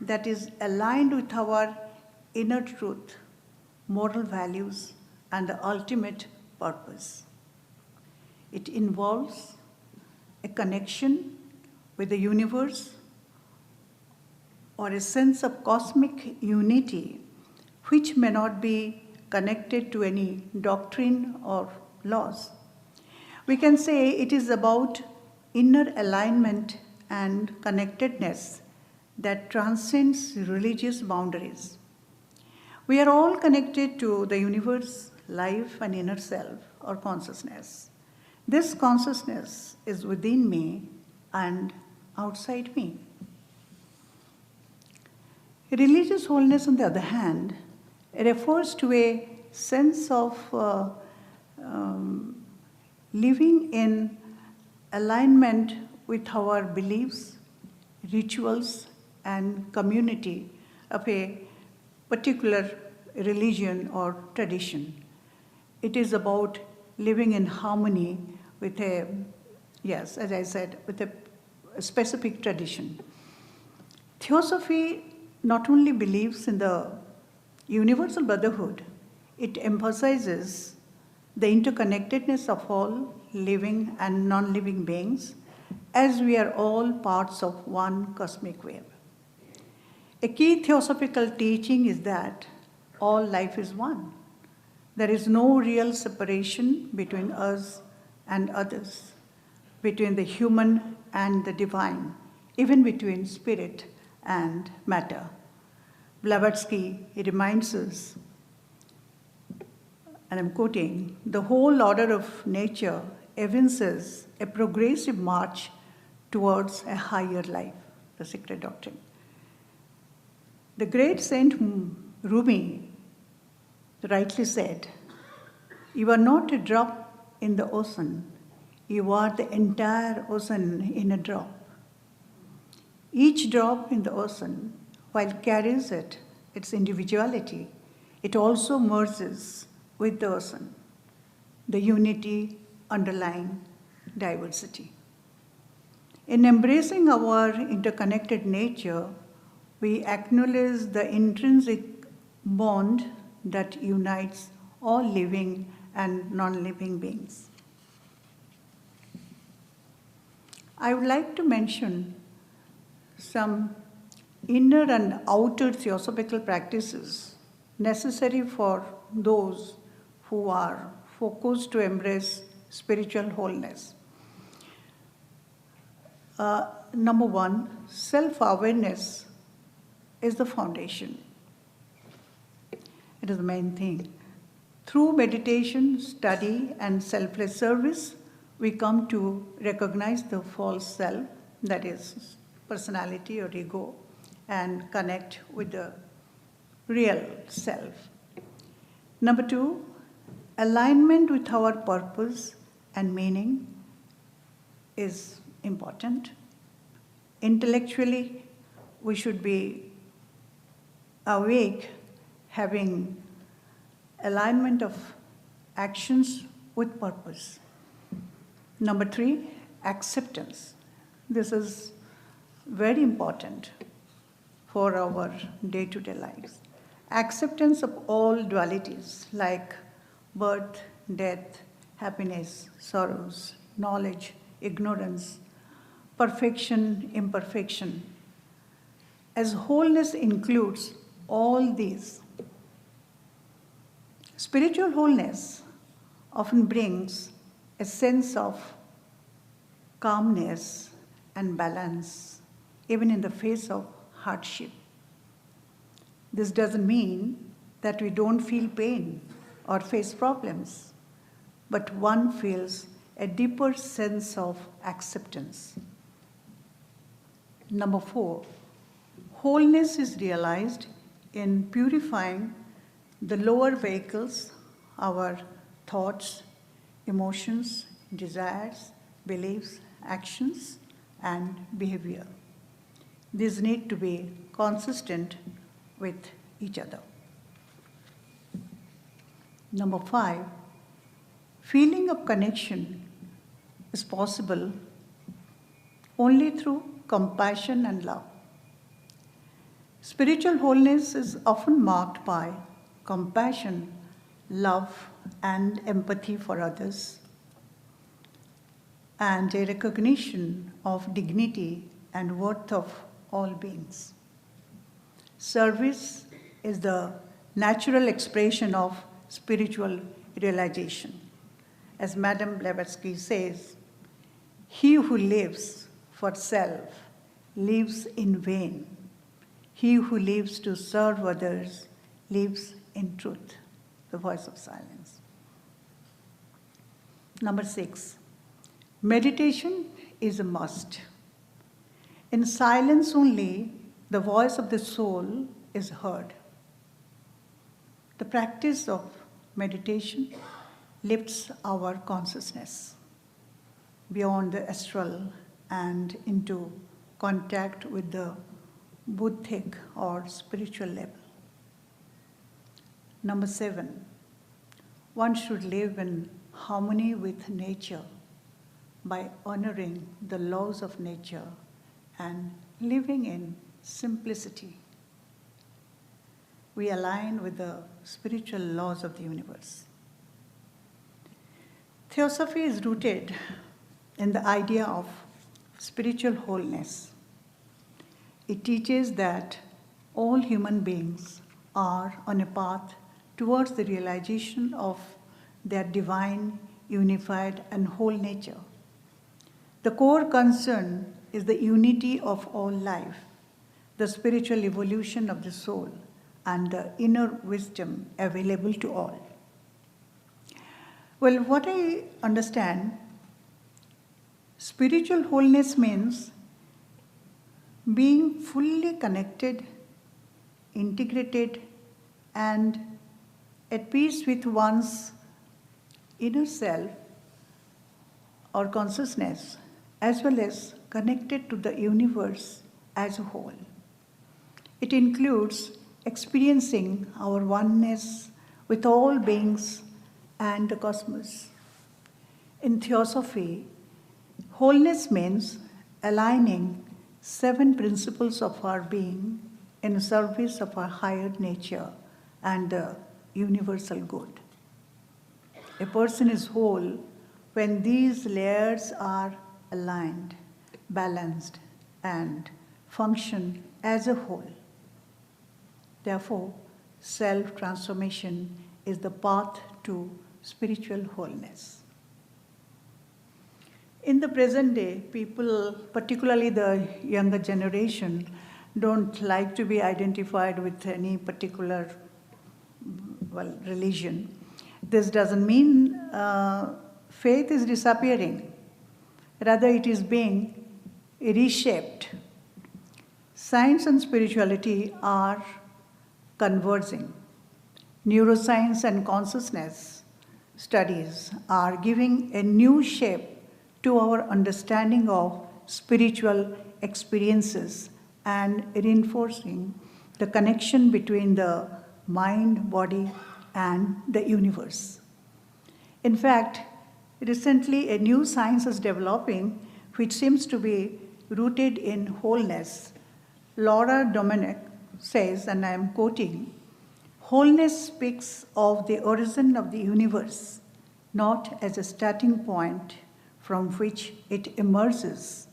that is aligned with our inner truth, moral values, and the ultimate purpose. It involves a connection with the universe or a sense of cosmic unity which may not be connected to any doctrine or laws. We can say it is about inner alignment and connectedness that transcends religious boundaries. We are all connected to the universe, life, and inner self or consciousness. This consciousness is within me and outside me. Religious wholeness, on the other hand, refers to a sense of living in alignment with our beliefs, rituals, and community of a particular religion or tradition. It is about living in harmony with as I said, with a specific tradition. Theosophy not only believes in the universal brotherhood, it emphasizes the interconnectedness of all living and non-living beings, as we are all parts of one cosmic web. A key theosophical teaching is that all life is one. There is no real separation between us and others, between the human and the divine, even between spirit and matter. Blavatsky reminds us, and I'm quoting, the whole order of nature evinces a progressive march towards a higher life, the secret doctrine. The great Saint Rumi rightly said, "You are not a drop in the ocean, you are the entire ocean in a drop." Each drop in the ocean, while carries its individuality, it also merges with the ocean, the unity underlying diversity. In embracing our interconnected nature, we acknowledge the intrinsic bond that unites all living and non-living beings. I would like to mention some inner and outer theosophical practices necessary for those who are focused to embrace spiritual wholeness. Number one, self-awareness is the foundation. It is the main thing. Through meditation, study, and selfless service, we come to recognize the false self, that is, personality or ego, and connect with the real self. Number two, alignment with our purpose and meaning is important. Intellectually, we should be awake, having alignment of actions with purpose. Number three, acceptance. This is very important for our day-to-day lives. Acceptance of all dualities like birth, death, happiness, sorrows, knowledge, ignorance, perfection, imperfection. As wholeness includes all these, spiritual wholeness often brings a sense of calmness and balance, even in the face of hardship. This doesn't mean that we don't feel pain or face problems, but one feels a deeper sense of acceptance. Number four, wholeness is realized in purifying the lower vehicles, our thoughts, emotions, desires, beliefs, actions, and behavior. These need to be consistent with each other. Number five, feeling of connection is possible only through compassion and love. Spiritual wholeness is often marked by compassion, love, and empathy for others, and a recognition of dignity and worth of all beings. Service is the natural expression of spiritual realization. As Madame Blavatsky says, he who lives for self lives in vain. He who lives to serve others lives in truth. The voice of silence. Number 6, meditation is a must. In silence only, the voice of the soul is heard. The practice of meditation lifts our consciousness beyond the astral and into contact with the Buddhic or spiritual level. Number 7, one should live in harmony with nature by honoring the laws of nature and living in simplicity. We align with the spiritual laws of the universe. Theosophy is rooted in the idea of spiritual wholeness. It teaches that all human beings are on a path towards the realization of their divine, unified, and whole nature. The core concern is the unity of all life, the spiritual evolution of the soul, and the inner wisdom available to all. Well, what I understand, spiritual wholeness means being fully connected, integrated, and at peace with one's inner self or consciousness, as well as connected to the universe as a whole. It includes experiencing our oneness with all beings and the cosmos. In Theosophy, wholeness means aligning 7 principles of our being in service of our higher nature and the universal good. A person is whole when these layers are aligned, balanced, and function as a whole. Therefore, self-transformation is the path to spiritual wholeness. In the present day, people, particularly the younger generation, don't like to be identified with any particular, religion. This doesn't mean faith is disappearing. Rather, it is being reshaped. Science and spirituality are converging. Neuroscience and consciousness studies are giving a new shape to our understanding of spiritual experiences and reinforcing the connection between the mind, body, and the universe. In fact, recently a new science is developing which seems to be rooted in wholeness. Laura Dominic says, and I am quoting, "Wholeness speaks of the origin of the universe, not as a starting point from which it emerges,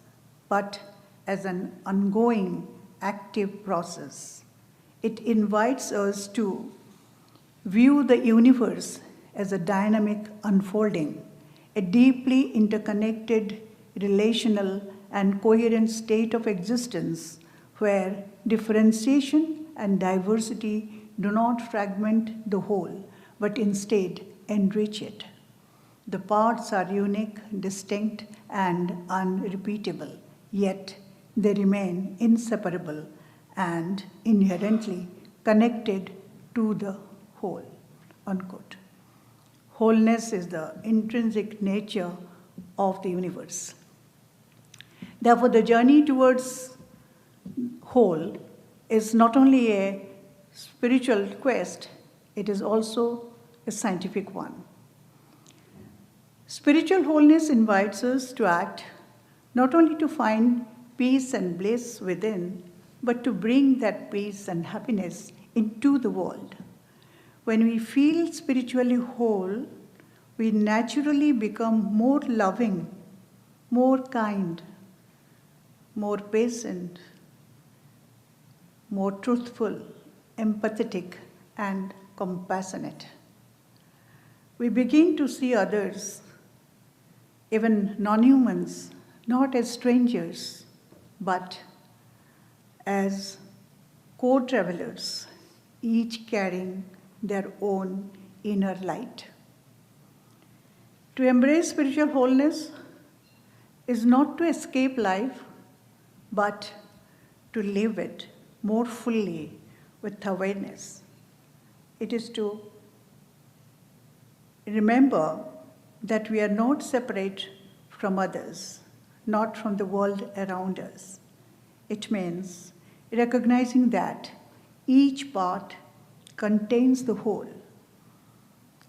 but as an ongoing, active process. It invites us to view the universe as a dynamic unfolding, a deeply interconnected, relational, and coherent state of existence where differentiation and diversity do not fragment the whole, but instead enrich it. The parts are unique, distinct, and unrepeatable, yet they remain inseparable and inherently connected to the whole." Unquote. Wholeness is the intrinsic nature of the universe. Therefore, the journey towards whole is not only a spiritual quest, it is also a scientific one. Spiritual wholeness invites us to act not only to find peace and bliss within, but to bring that peace and happiness into the world. When we feel spiritually whole, we naturally become more loving, more kind, more patient, more truthful, empathetic, and compassionate. We begin to see others, even non-humans, not as strangers, but as co-travelers, each carrying their own inner light. To embrace spiritual wholeness is not to escape life, but to live it more fully with awareness. It is to remember that we are not separate from others, not from the world around us. It means recognizing that each part contains the whole,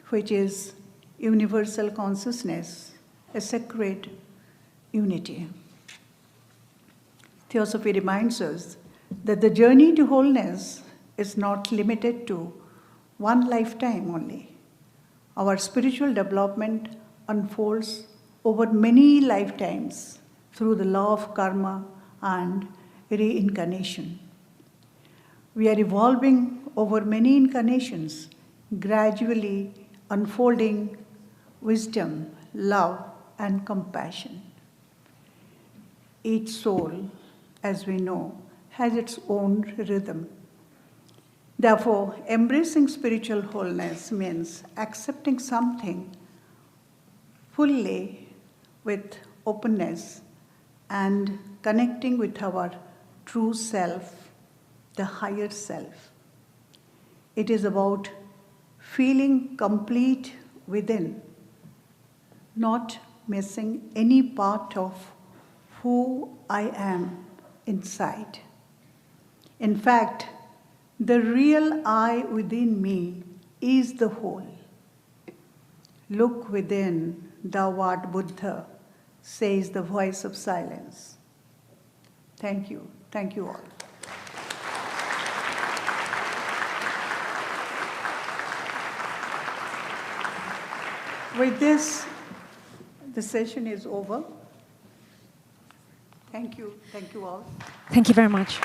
which is universal consciousness, a sacred unity. Theosophy reminds us that the journey to wholeness is not limited to one lifetime only. Our spiritual development unfolds over many lifetimes through the law of karma and reincarnation. We are evolving over many incarnations, gradually unfolding wisdom, love, and compassion. Each soul, as we know, has its own rhythm. Therefore, embracing spiritual wholeness means accepting something fully with openness and connecting with our true self, the higher self. It is about feeling complete within, not missing any part of who I am inside. In fact, the real I within me is the whole. Look within, thou art Buddha, says the voice of silence. Thank you. Thank you all. With this, the session is over. Thank you. Thank you all. Thank you very much.